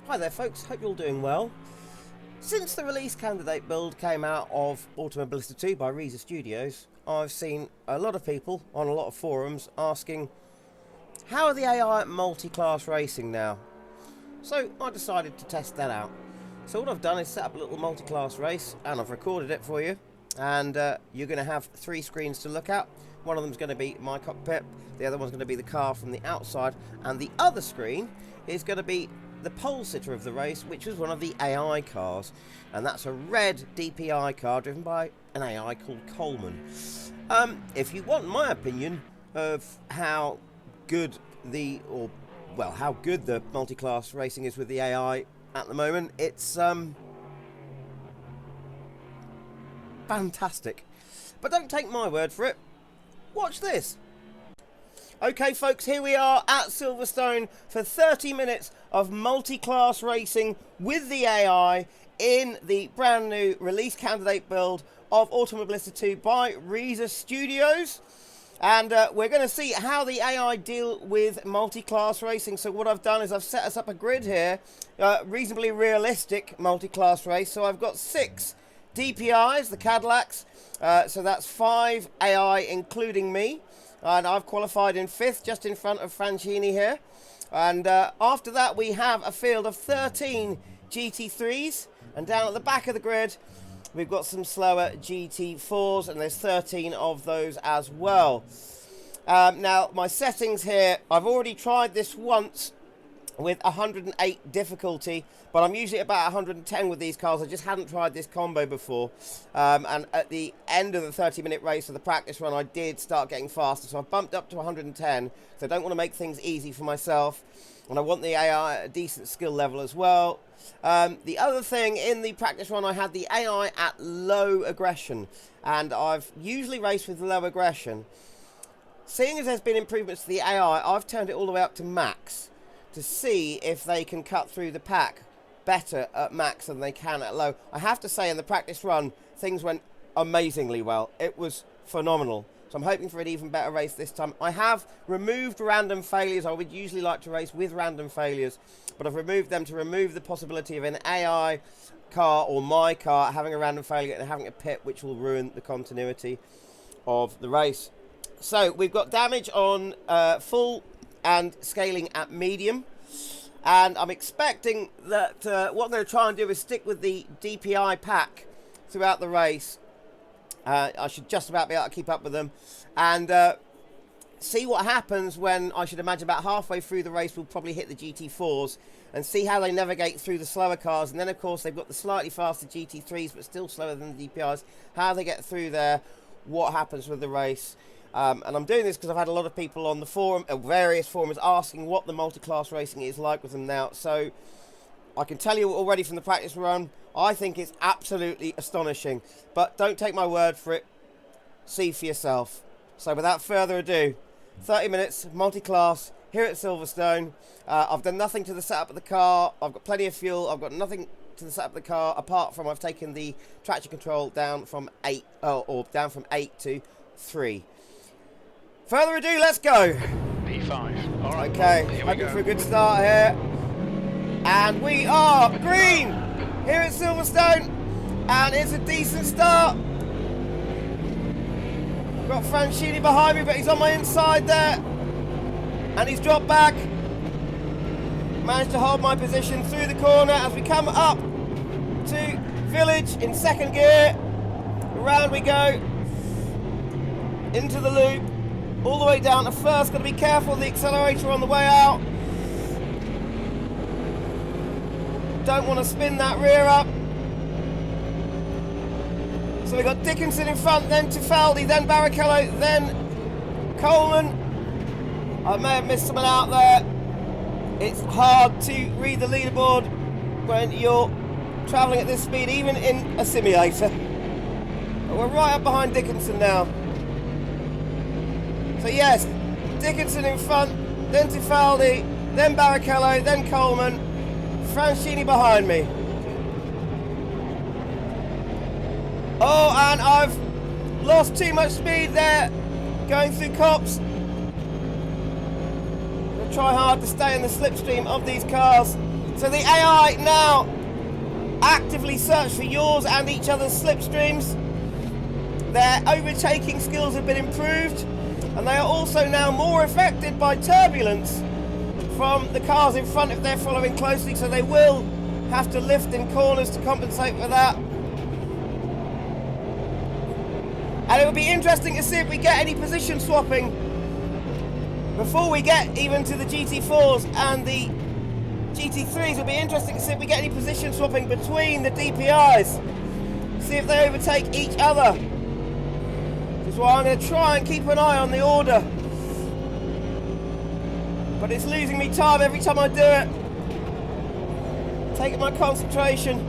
Hi there folks, hope you're all doing well. Since the release candidate build came out of Automobilista 2 by Reza Studios, I've seen a lot of people on a lot of forums asking, how are the AI at multi-class racing now? So I decided to test that out. So what I've done is set up a little multi-class race, and I've recorded it for you. And you're going to have 3 screens to look at. One of them is going to be my cockpit, the other one's going to be the car from the outside, and the other screen is going to be the pole sitter of the race, which was one of the AI cars, and that's a red DPI car driven by an AI called Coleman. If you want my opinion of how good the multi-class racing is with the AI at the moment, it's fantastic. But don't take my word for it. Watch this. Okay folks, here we are at Silverstone for 30 minutes of multi-class racing with the AI in the brand new release candidate build of Automobilista 2 by Reza Studios. And we're going to see how the AI deal with multi-class racing. So what I've done is I've set us up a grid here, reasonably realistic multi-class race. So I've got 6 DPIs, the Cadillacs, so that's 5 AI including me. And I've qualified in 5th, just in front of Francini here. And after that, we have a field of 13 GT3s. And down at the back of the grid, we've got some slower GT4s, and there's 13 of those as well. Now, my settings here, I've already tried this once with 108 difficulty, but I'm usually about 110 with these cars. I just hadn't tried this combo before, and at the end of the 30-minute race of the practice run, I did start getting faster, so I've bumped up to 110, so I don't want to make things easy for myself, and I want the AI at a decent skill level as well. The other thing, in the practice run, I had the AI at low aggression, and I've usually raced with low aggression. Seeing as there's been improvements to the AI, I've turned it all the way up to max, to see if they can cut through the pack better at max than they can at low. I have to say, in the practice run, things went amazingly well. It was phenomenal. So I'm hoping for an even better race this time. I have removed random failures. I would usually like to race with random failures, but I've removed them to remove the possibility of an AI car or my car having a random failure and having a pit, which will ruin the continuity of the race. So we've got damage on full and scaling at medium, and I'm expecting that what I'm going to try and do is stick with the DPI pack throughout the race. I should just about be able to keep up with them, and see what happens when, I should imagine about halfway through the race, we'll probably hit the GT4s and see how they navigate through the slower cars. And then of course they've got the slightly faster GT3s but still slower than the DPIs, how they get through there, what happens with the race. And I'm doing this because I've had a lot of people on the forum, various forums, asking what the multi-class racing is like with them now. So I can tell you already from the practice run, I think it's absolutely astonishing. But don't take my word for it. See for yourself. So without further ado, 30 minutes, multi-class, here at Silverstone. I've done nothing to the setup of the car. I've got plenty of fuel. I've got nothing to the setup of the car, apart from I've taken the traction control down from 8 to 3. Further ado, let's go. P5. All right. Okay, hoping for a good start here. And we are green here at Silverstone. And it's a decent start. Got Francini behind me, but he's on my inside there. And he's dropped back. Managed to hold my position through the corner as we come up to Village in 2nd gear. Around we go. Into the loop. All the way down to 1st. Got to be careful of the accelerator on the way out. Don't want to spin that rear up. So we've got Dickinson in front, then Tefaldi, then Barrichello, then Coleman. I may have missed someone out there. It's hard to read the leaderboard when you're travelling at this speed, even in a simulator. But we're right up behind Dickinson now. So yes, Dickinson in front, then Tefaldi, then Barrichello, then Coleman, Francini behind me. Oh, and I've lost too much speed there, going through cops. I'll try hard to stay in the slipstream of these cars So the AI now actively search for yours and each other's slipstreams. Their overtaking skills have been improved, and they are also now more affected by turbulence from the cars in front if they're following closely, so they will have to lift in corners to compensate for that. And it will be interesting to see if we get any position swapping before we get even to the GT4s and the GT3s. It'll be interesting to see if we get any position swapping between the DPIs. See if they overtake each other. Which is why I'm going to try and keep an eye on the order. But it's losing me time every time I do it. Taking my concentration.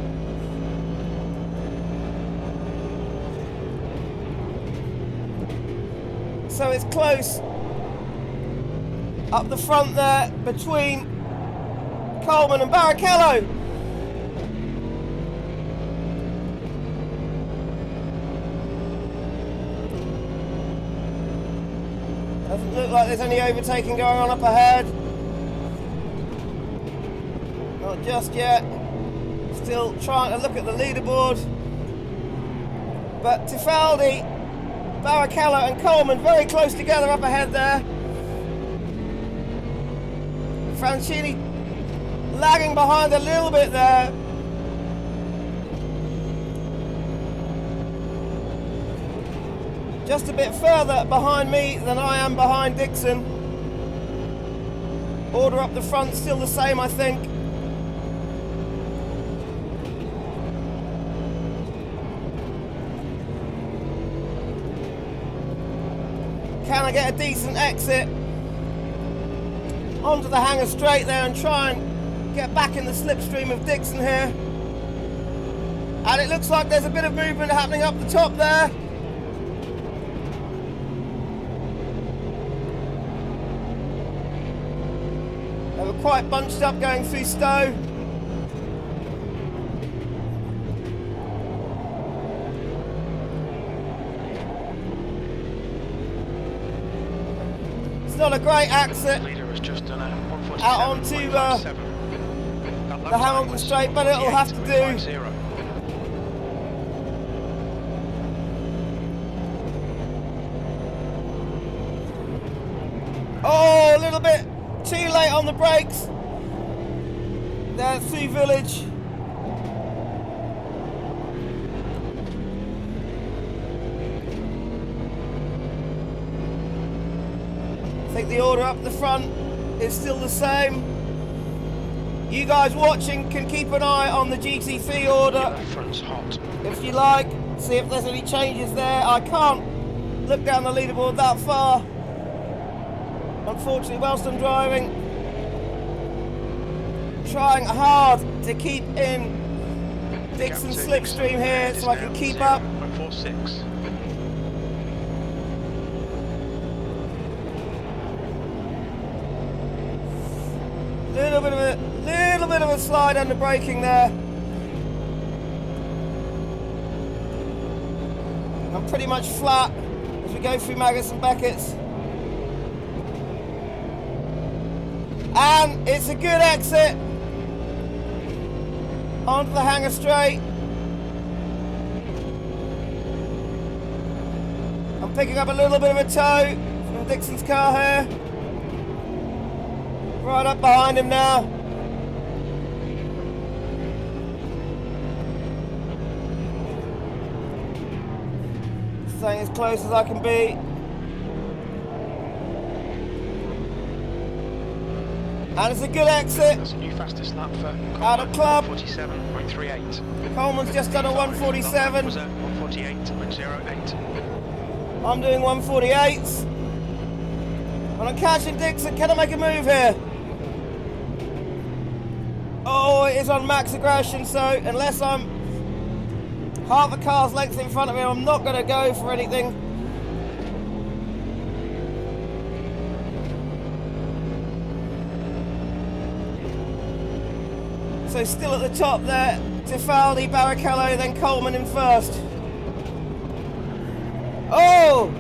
So it's close up the front there between Coleman and Barrichello. Doesn't look like there's any overtaking going on up ahead. Not just yet. Still trying to look at the leaderboard. But Tifaldi, Barrichello and Coleman very close together up ahead there. Francini lagging behind a little bit there. Just a bit further behind me than I am behind Dixon. Order up the front still the same, I think. Can I get a decent exit onto the hangar straight there and try and get back in the slipstream of Dixon here? And it looks like there's a bit of movement happening up the top there. They were quite bunched up going through Stowe. It's not a great exit out onto the Hamilton straight, but it'll have to do. Oh, a little bit too late on the brakes there through Village. I think the order up the front is still the same. You guys watching can keep an eye on the GT3 order if you like, see if there's any changes there. I can't look down the leaderboard that far, unfortunately, whilst I'm driving. Trying hard to keep in Dixon's slipstream here so I can keep up. Little bit of a slide under braking there. I'm pretty much flat as we go through Magus and Beckett's. And it's a good exit onto the hangar straight. I'm picking up a little bit of a tow from Dixon's car here. Right up behind him now. Staying as close as I can be. And it's a good exit. That's a new fastest lap for out of club. 47.38. Coleman's just done a 147. Was a 148.08. I'm doing 148s. And I'm catching Dixon. Can I make a move here? Oh, it is on max aggression, so unless I'm half a car's length in front of me, I'm not going to go for anything. So still at the top there, Tifaldi, Barrichello, then Coleman in first. Oh!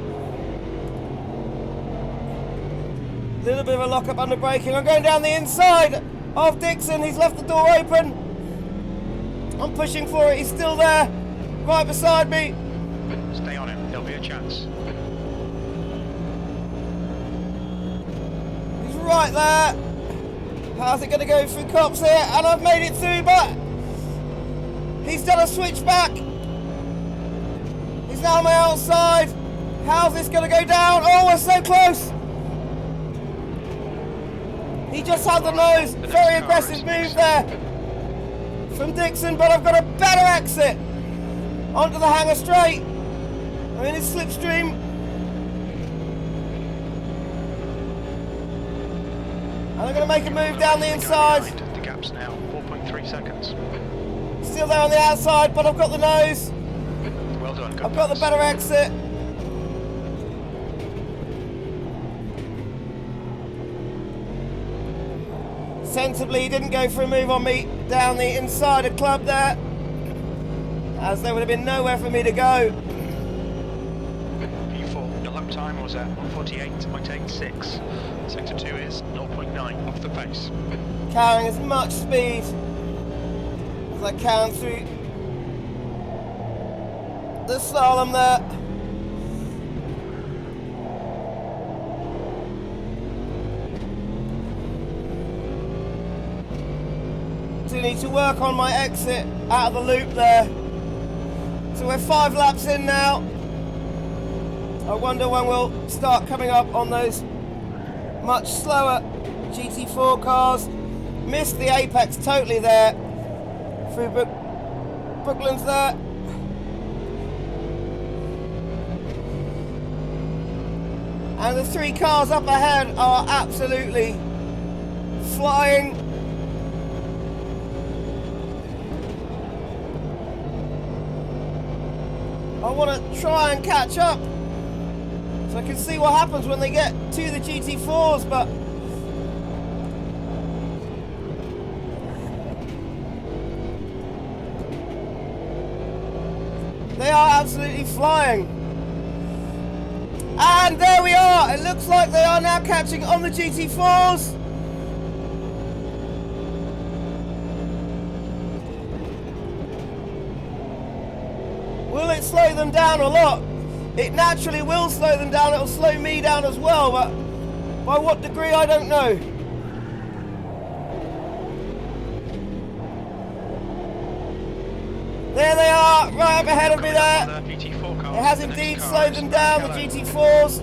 Little bit of a lock-up under braking. I'm going down the inside of Dixon. He's left the door open. I'm pushing for it. He's still there, right beside me. Stay on him. There'll be a chance. He's right there. How's it going to go through cops here? And I've made it through, but he's done a switchback. He's now on my outside. How's this going to go down? Oh, we're so close. He just had the nose. Very aggressive move there from Dixon, but I've got a better exit onto the hanger straight. I'm in his slipstream. And I'm going to make a move down the inside. The gap's now 4.3 seconds. Still there on the outside, but I've got the nose. Well done. Good I've got the pass. better exit. Sensibly, he didn't go for a move on me down the inside of club there, as there would have been nowhere for me to go. P4, your lap time was at 148.86. Sector 2 is 0.9 off the pace. Carrying as much speed as I can through the slalom there. Do need to work on my exit out of the loop there. So we're 5 laps in now. I wonder when we'll start coming up on those much slower GT4 cars. Missed the apex totally there through Brooklands there. And the 3 cars up ahead are absolutely flying. I want to try and catch up so I can see what happens when they get to the GT4s, but they are absolutely flying. And there we are. It looks like they are now catching on the GT4s. Will it slow them down a lot? It naturally will slow them down. It'll slow me down as well, but by what degree, I don't know. There they are, right up ahead of me there. It has indeed slowed them down, the GT4s.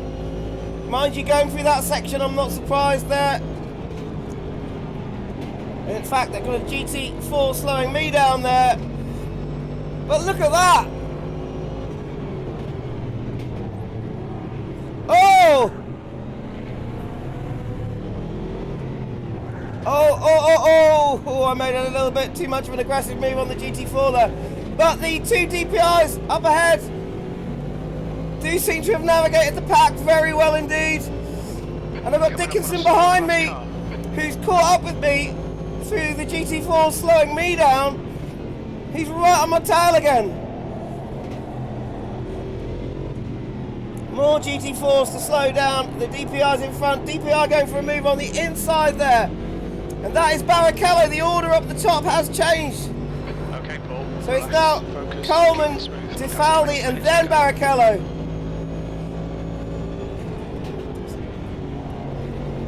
Mind you, going through that section, I'm not surprised there. In fact, they've got a GT4 slowing me down there. But look at that. Oh! Oh, I made a little bit too much of an aggressive move on the GT4 there. But the 2 DPIs up ahead do seem to have navigated the pack very well indeed. And I've got Dickinson behind me, who's caught up with me through the GT4 slowing me down. He's right on my tail again. More GT4s to slow down. The DPI's in front. DPI going for a move on the inside there. And that is Barrichello. The order up the top has changed. Okay, Paul. So it's now Coleman, Tifaldi, and then Barrichello.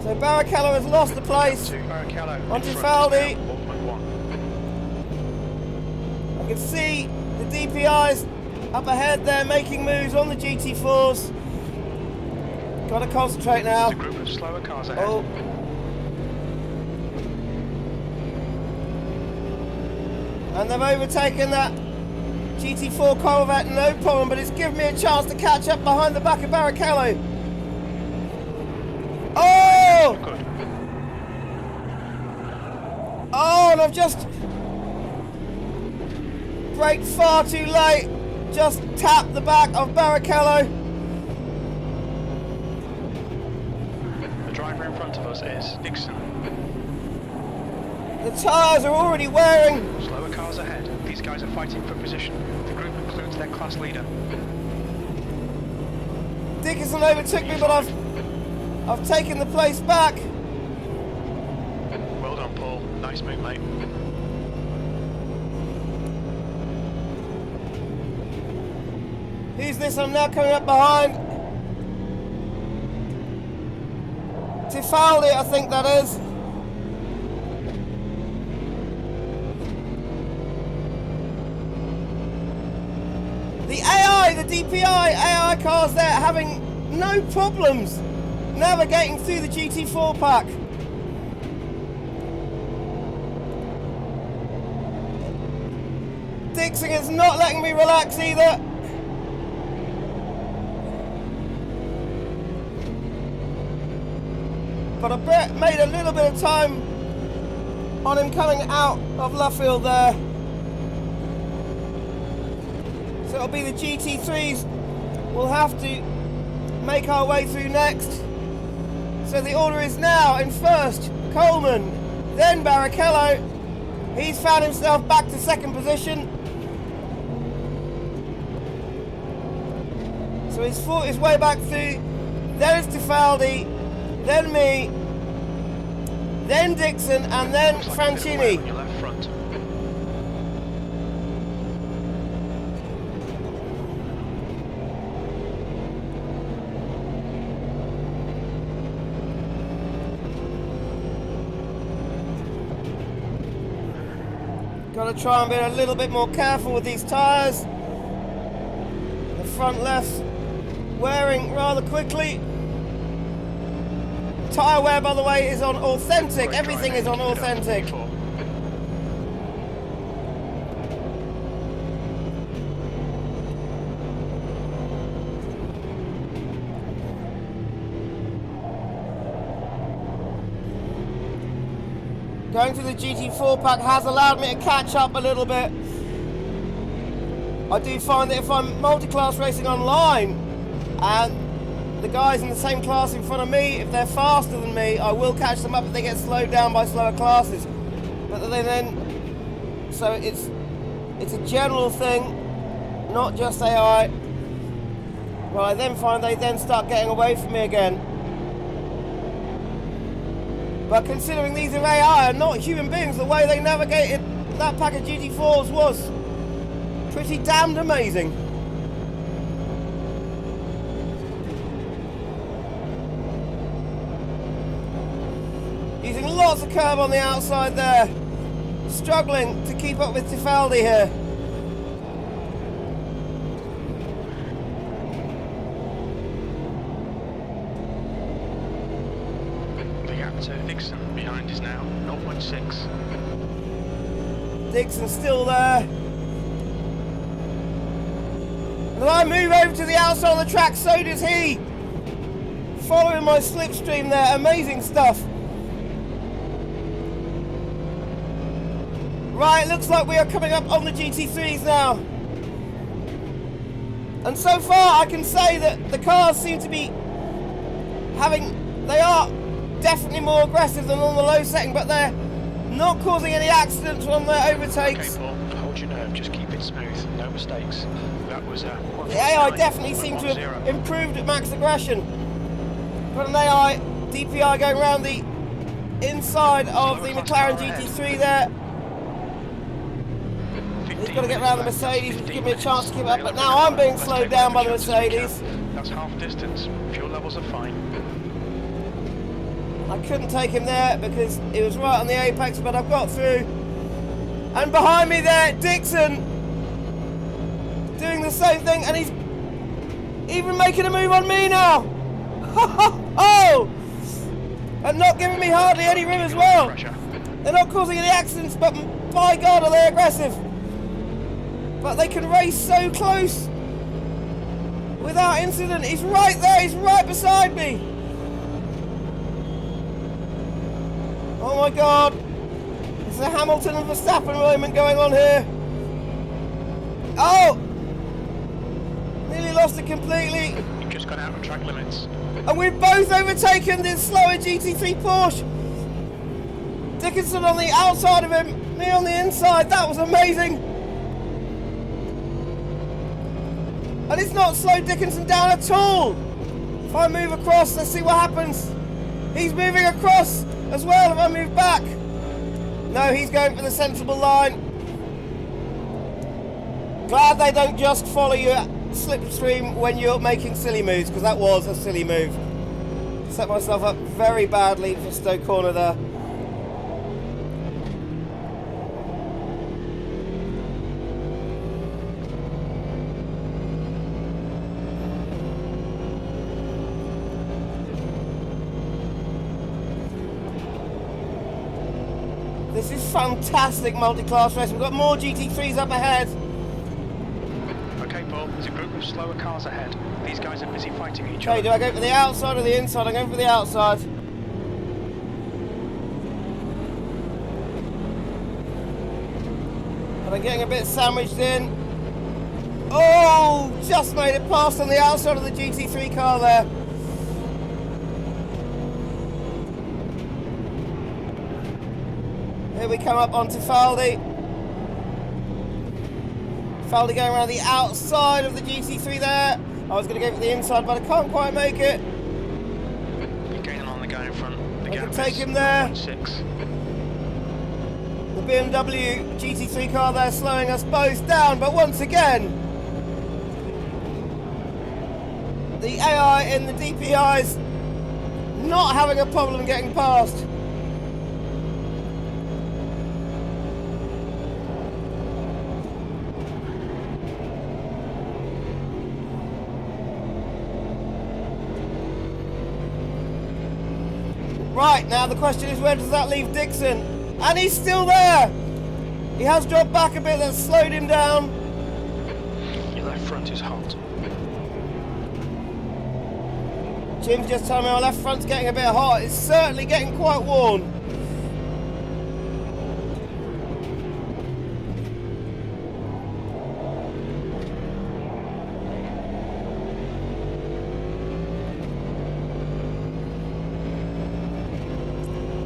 So Barrichello has lost the place on Tifaldi. I can see the DPIs up ahead there making moves on the GT4s. Got to concentrate now. A group of slower cars ahead. Oh. And they've overtaken that GT4 Corvette, no problem, but it's given me a chance to catch up behind the back of Barrichello. Oh! Good. Oh, and I've just braked far too late. Just tapped the back of Barrichello. The driver in front of us is Dixon. The tyres are already wearing. Slower cars ahead. These guys are fighting for position. The group includes their class leader. Dickinson overtook me, but I've taken the place back. Well done, on, Paul. Nice move, mate. Who's this? I'm now coming up behind. Tifaldi, I think that is. The AI, the DPI AI cars there having no problems navigating through the GT4 pack. Dixon is not letting me relax either. But I made a little bit of time on him coming out of Luffield there. So it'll be the GT3s we'll have to make our way through next. So the order is now in first, Coleman, then Barrichello. He's found himself back to second position. So he's fought his way back through. There is Tifaldi, then me, then Dixon, and then Francini. On your left front. Got to try and be a little bit more careful with these tyres. The front left wearing rather quickly. Tyre wear, by the way, is on authentic. Everything is on authentic. Going through the GT4 pack has allowed me to catch up a little bit. I do find that if I'm multiclass racing online and the guys in the same class in front of me, if they're faster than me, I will catch them up if they get slowed down by slower classes. But then, so it's a general thing, not just AI. But I then find they then start getting away from me again. But considering these are AI and not human beings, the way they navigated that pack of GT4s was pretty damned amazing. Using lots of curb on the outside there. Struggling to keep up with Tifaldi here. The gap to Dixon behind is now 0.6. Dixon's still there. And I move over to the outside of the track, so does he. Following my slipstream there, amazing stuff. Right, looks like we are coming up on the GT3s now. And so far I can say that the cars seem to be they are definitely more aggressive than on the low setting, but they're not causing any accidents on their overtakes. Okay, Paul, hold your nerve, just keep it smooth, no mistakes. That was the AI definitely seemed to have improved at max aggression. Got an AI DPI going around the inside of the McLaren GT3 there. He's got to get around the Mercedes, which give me a chance to keep up, but now I'm being slowed down by the Mercedes. That's half distance, fuel levels are fine. I couldn't take him there because it was right on the apex, but I've got through. And behind me there, Dixon doing the same thing, and he's even making a move on me now. Oh! And not giving me hardly any room as well. They're not causing any accidents, but by God are they aggressive. But they can race so close without incident. He's right there, he's right beside me. Oh my God. It's a Hamilton and Verstappen moment going on here. Oh! Nearly lost it completely. You've just got out of track limits. And we've both overtaken this slower GT3 Porsche. Dickinson on the outside of him, me on the inside. That was amazing. And it's not slowed Dickinson down at all. If I move across, let's see what happens. He's moving across as well if I move back. No, he's going for the sensible line. Glad they don't just follow you at slipstream when you're making silly moves, because that was a silly move. Set myself up very badly for Stowe Corner there. This is fantastic multi-class race. We've got more GT3s up ahead. Okay, Paul, there's a group of slower cars ahead. These guys are busy fighting each Okay, other. do I go for the outside or the inside? I'm going for the outside. And I'm getting a bit sandwiched in. Oh, just made it past on the outside of the GT3 car there. Here we come up onto Faldi. Faldi going around the outside of the GT3 there. I was going to go for the inside, but I can't quite make it. You're gaining on the guy in front. I can take him there. 1.6. The BMW GT3 car there slowing us both down, but once again, the AI in the DPI's not having a problem getting past. Right, now the question is, where does that leave Dixon? And he's still there! He has dropped back a bit, that's slowed him down. Your left front is hot. Jim's just telling me my left front's getting a bit hot. It's certainly getting quite warm.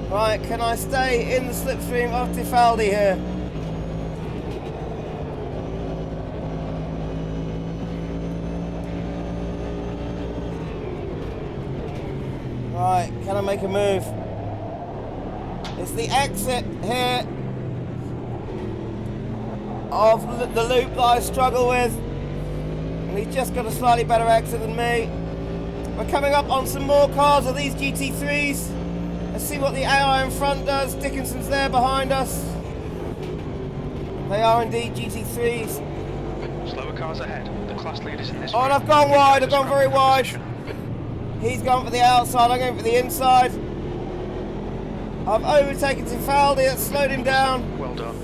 Right, can I stay in the slipstream of Tifaldi here? Right, can I make a move? It's the exit here of the loop that I struggle with. And he's just got a slightly better exit than me. We're coming up on some more cars of these GT3s. Let's see what the AI in front does. Dickinson's there behind us. They are indeed GT3s. Slower cars ahead. The class leaders in this. Oh, and I've gone wide. I've gone very wide. He's gone for the outside. I'm going for the inside. I've overtaken Tifaldi. That's slowed him down. Well done.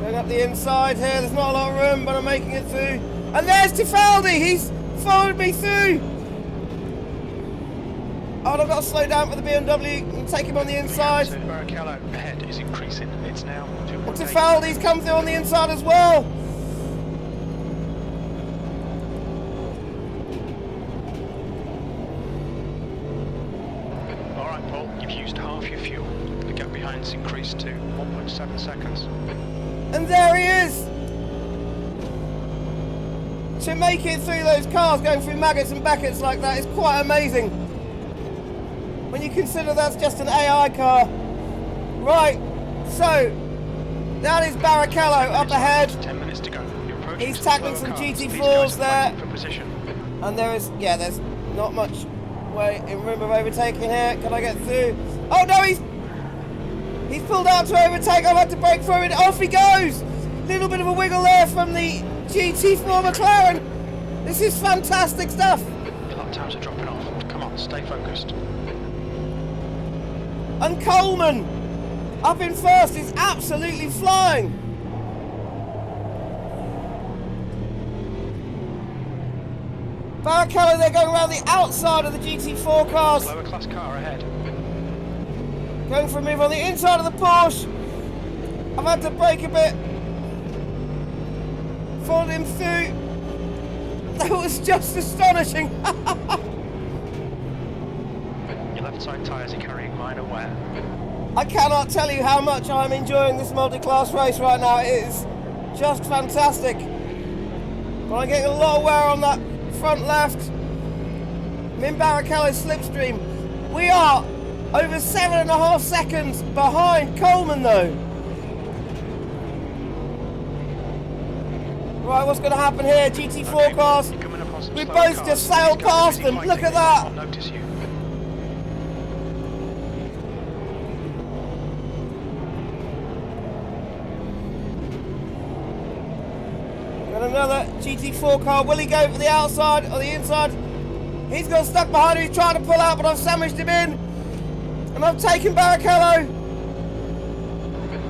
Going up the inside here. There's not a lot of room, but I'm making it through. And there's Tifaldi. He's followed me through. Oh, and I've got to slow down for the BMW and take him on the inside. So Barrichello ahead is increasing. It's now 2.8. Tifaldi's come through on the inside as well. All right, Paul, you've used half your fuel. The gap behind's increased to 1.7 seconds. And there he is. To make it through those cars going through maggots and Beckett's like that is quite amazing. When you consider that's just an AI car. Right, so that is Barrichello up ahead. 10 minutes to go. You're approaching He's some tackling slower some cars. These GT4s guys are there. fighting for position. And there is, yeah, there's not much way in room of overtaking here. Can I get through? Oh no, he's pulled out to overtake. I've had to brake for it. Off he goes. Little bit of a wiggle there from the GT4 McLaren. This is fantastic stuff. Your lap times are dropping off. Come on, stay focused. And Coleman up in first is absolutely flying. Barrichello, they're going around the outside of the GT4 cars. Slower class car ahead. Going for a move on the inside of the Porsche. I've had to brake a bit. Followed him through. That was just astonishing. Your left side tyres are carrying minor wear. I cannot tell you how much I'm enjoying this multi-class race right now. It is just fantastic. But I'm getting a lot of wear on that front left. I'm in Barrichello's slipstream. We are Over 7.5 seconds behind Coleman though. Right, what's going to happen here? GT4 cars. We both just sailed past them. Look at that. Got another GT4 car. Will he go for the outside or the inside? He's got stuck behind him. He's trying to pull out, but I've sandwiched him in. And I've taken Barrichello.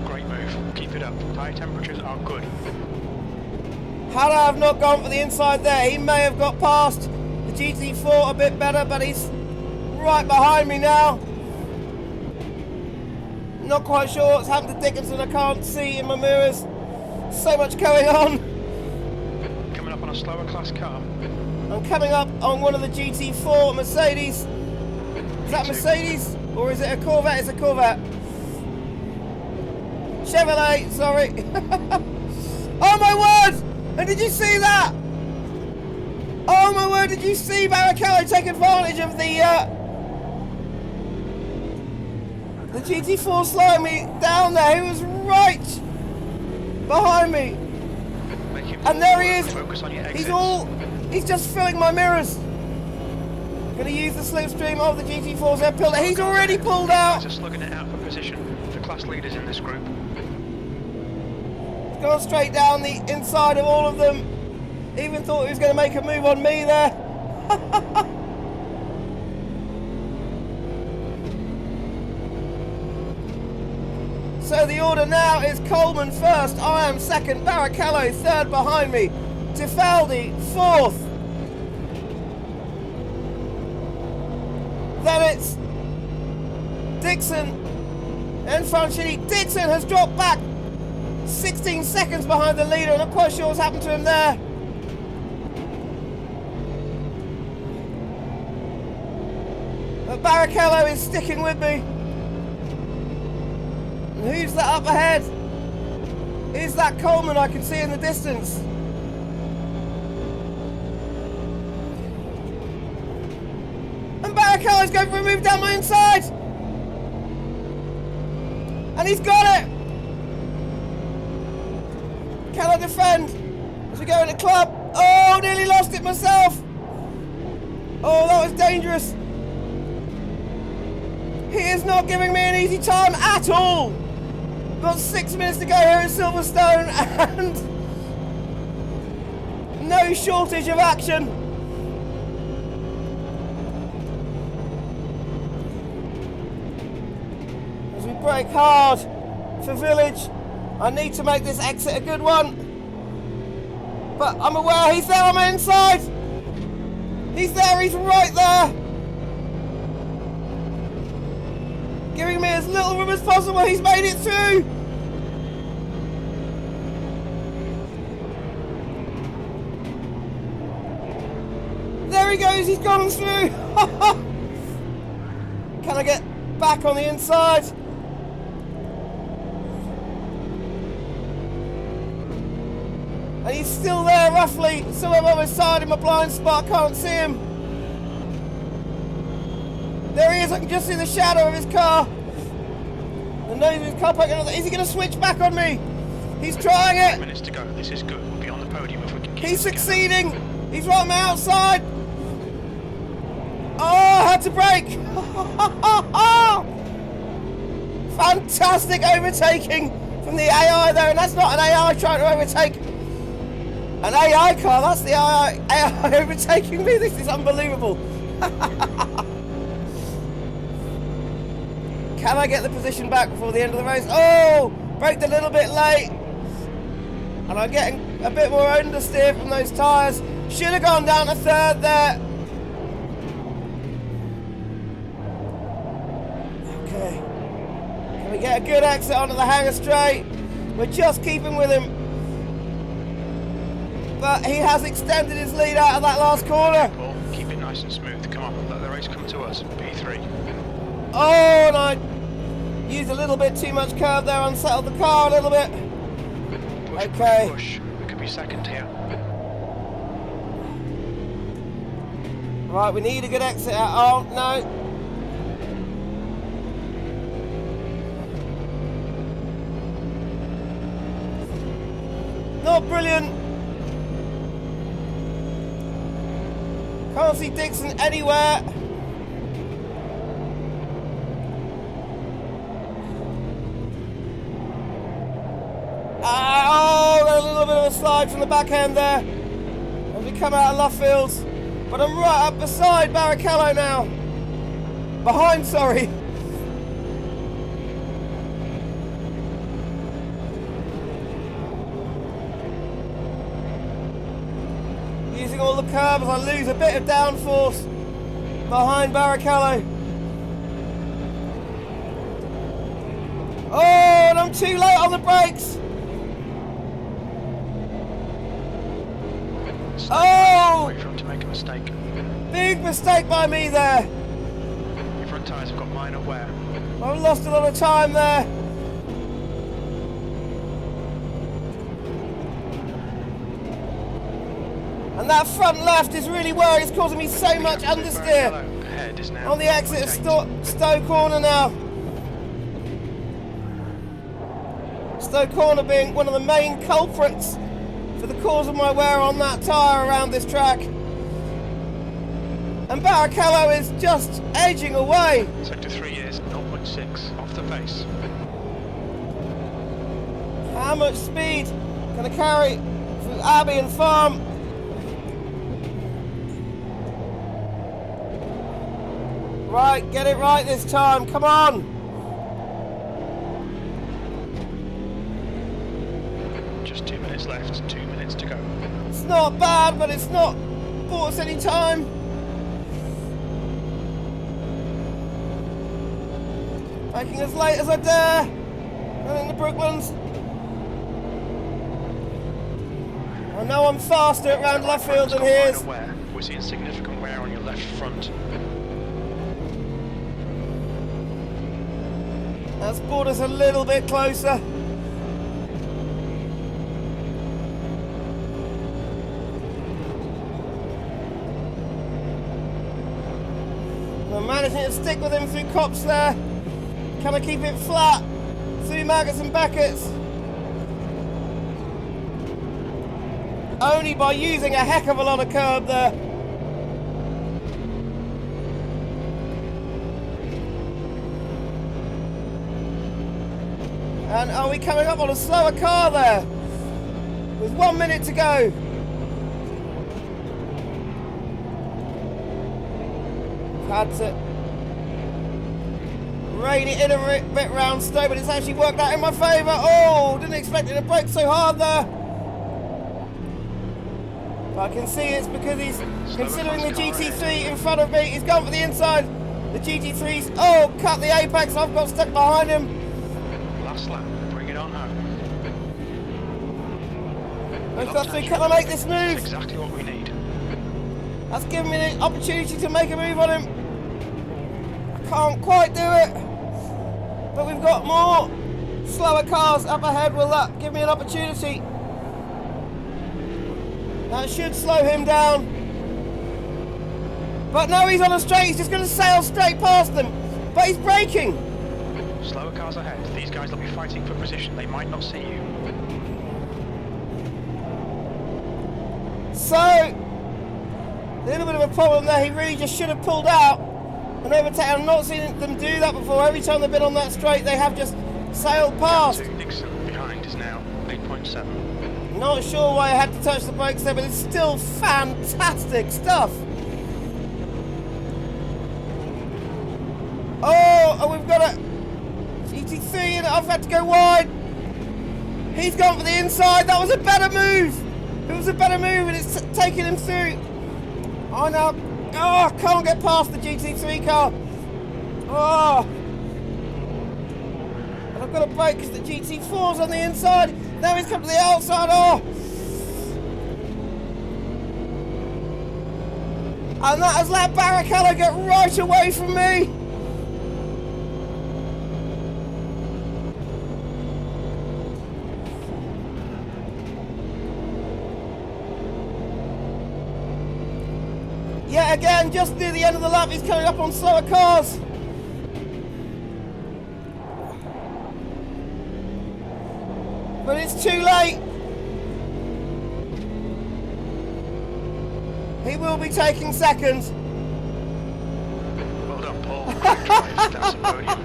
Great move. Keep it up. Tyre temperatures are good. Had I have not gone for the inside there, he may have got past the GT4 a bit better, but he's right behind me now. Not quite sure what's happened to Dickinson. I can't see in my mirrors. So much going on. Coming up on a slower class car. I'm coming up on one of the GT4 Mercedes. Is that Mercedes? Or is it a Corvette? It's a Corvette. Chevrolet, sorry. Oh my word! And did you see that? Oh my word, did you see Barrichello take advantage of the GT4 slowing me down there? He was right behind me. And there he is. He's just filling my mirrors. Going to use the slipstream of the GT4's head pillar. He's already pulled out. Just slugging it out for position for class leaders in this group. Gone straight down the inside of all of them. Even thought he was going to make a move on me there. So the order now is Coleman first, I am second, Barrichello third behind me, Tifaldi fourth. Then it's Dixon and Franchini. Dixon has dropped back 16 seconds behind the leader. I'm not quite sure what's happened to him there. But Barrichello is sticking with me. And who's that up ahead? Is that Coleman I can see in the distance? And Barrichello's going for a move down my inside. And he's got it. Can I defend as we go in the club? Oh, nearly lost it myself. Oh, that was dangerous. He is not giving me an easy time at all. Got 6 minutes to go here in Silverstone and no shortage of action. As we brake hard for Village, I need to make this exit a good one. But I'm aware he's there on my inside. He's there, he's right there. Giving me as little room as possible. He's made it through. There he goes, he's gone through. Can I get back on the inside? And he's still there roughly, still on my side in my blind spot, I can't see him. There he is, I can just see the shadow of his car. The nose of his car poking. Is he going to switch back on me? He's trying it. 5 minutes to go, this is good. We'll be on the podium if we can keep He's succeeding. He's right on my outside. Oh, I had to brake. Fantastic overtaking from the AI there. And that's not an AI trying to overtake an AI car. That's the AI overtaking me. This is unbelievable. Can I get the position back before the end of the race? Oh, braked a little bit late. And I'm getting a bit more understeer from those tyres. Should have gone down to third there. Okay. Can we get a good exit onto the hangar straight? We're just keeping with him. But he has extended his lead out of that last corner. Well, keep it nice and smooth. Come on, let the race come to us. P3. Oh, and I used a little bit too much curve there, unsettled the car a little bit. Push, okay. push. We could be second here. Right, we need a good exit out. Oh, no. Not brilliant. Can't see Dixon anywhere. Oh, a little bit of a slide from the back end there as we come out of Lovefields. But I'm right up beside Barrichello now. Behind, sorry. Using all the curbs, I lose a bit of downforce behind Barrichello. Oh, and I'm too late on the brakes. Oh! Wait for him to make a mistake. Big mistake by me there. Your front tyres have got minor wear. I've lost a lot of time there. And that front left is really where it's causing me so much understeer on the exit of Stowe Corner now. Stowe Corner being one of the main culprits for the cause of my wear on that tyre around this track. And Barrichello is just edging away. Sector 3 is 0.6 off the pace. How much speed can I carry through Abbey and Farm? Right, get it right this time, come on! Just 2 minutes left, 2 minutes to go. It's not bad, but it's not bought us any time. Making as late as I dare. And in the Brooklands. I know I'm faster at round Lovefield than he is. We're seeing significant wear on your left front. That's brought us a little bit closer. I'm managing to stick with him through Copse there. Can I keep it flat through Maggots and Beckett's? Only by using a heck of a lot of curb there. And are we coming up on a slower car there? With 1 minute to go. Had to rein it in a bit round Stowe, but it's actually worked out in my favour. Oh, didn't expect it to brake so hard there. But I can see it's because he's considering the GT3 in front of me. He's gone for the inside. The GT3's, oh, cut the apex. I've got stuck behind him. Last lap, bring it on home. Can I make this move? That's exactly what we need. That's given me the opportunity to make a move on him. I can't quite do it. But we've got more slower cars up ahead. Will that give me an opportunity? That should slow him down. But no, he's on a straight. He's just going to sail straight past them. But he's braking. Slower cars ahead. These guys will be fighting for position. They might not see you. So, a little bit of a problem there. He really just should have pulled out and overtaken. I've not seen them do that before. Every time they've been on that straight, they have just sailed past. Nixon behind is now 8.7. Not sure why I had to touch the brakes there, but it's still fantastic stuff. Oh, and we've got a GT3 and I've had to go wide. He's gone for the inside. That was a better move. It was a better move and it's taking him through. Oh no. Oh, I can't get past the GT3 car. Oh. And I've got to brake because the GT4's on the inside. Now he's come to the outside. Oh. And that has let Barrichello get right away from me. Yet again, just near the end of the lap, he's coming up on slower cars. But it's too late. He will be taking second. Well done, Paul. Great drive. That's a podium.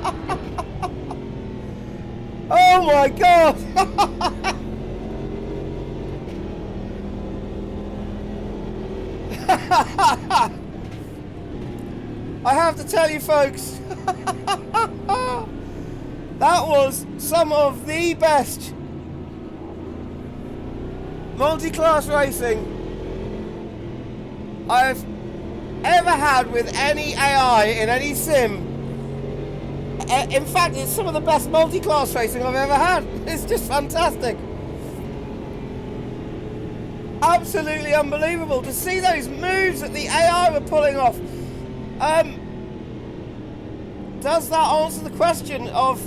Oh my God! I have to tell you folks, that was some of the best multi-class racing I've ever had with any AI in any sim. In fact, it's some of the best multi-class racing I've ever had. It's just fantastic. Absolutely unbelievable to see those moves that the AI were pulling off. Does that answer the question of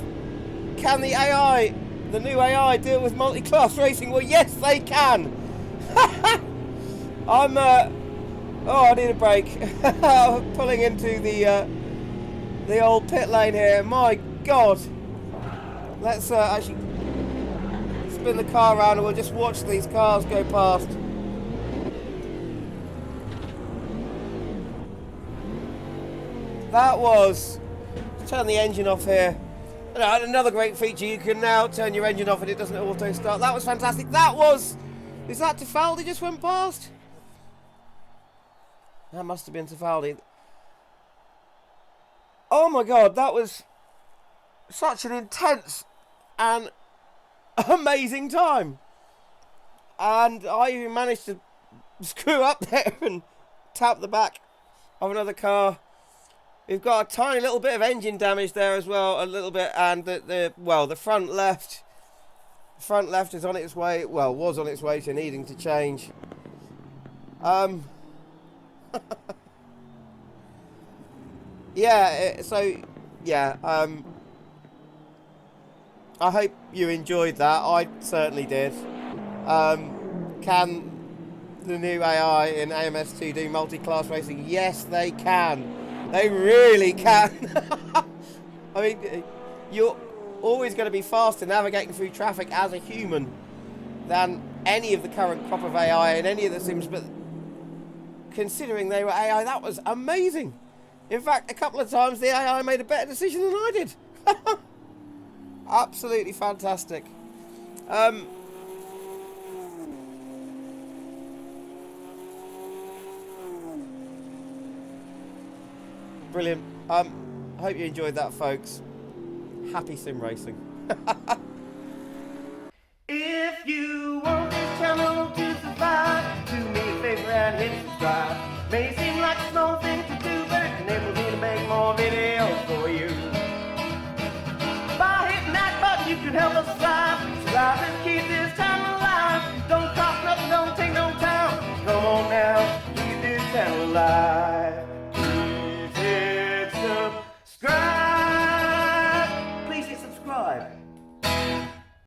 can the AI, the new AI, deal with multi-class racing? Well, yes, they can. I need a break. Pulling into the old pit lane here. My God. Let's actually spin the car around and we'll just watch these cars go past. That was... Let's turn the engine off here. Another great feature, you can now turn your engine off and it doesn't auto start. That was fantastic. That was... Is that Tefaldi just went past? That must have been Tefaldi. Oh my God, that was such an intense and amazing time. And I even managed to screw up there and tap the back of another car. We've got a tiny little bit of engine damage there as well, a little bit, and the front left is on its way, well, was on its way to needing to change. I hope you enjoyed that. I certainly did. Can the new AI in AMS2 do multi-class racing? Yes, they can. They really can. I mean, you're always going to be faster navigating through traffic as a human than any of the current crop of AI in any of the sims, but considering they were AI, that was amazing. In fact, a couple of times the AI made a better decision than I did. Absolutely fantastic. Brilliant. I hope you enjoyed that, folks. Happy sim racing. If you want this channel to survive, do me a favor and hit subscribe. May seem like a small thing to do, but it enables me to make more videos for you. By hitting that button, you can help us thrive. Subscribers keep this channel alive. Don't cost nothing, don't take no time. Come on now, keep this channel alive.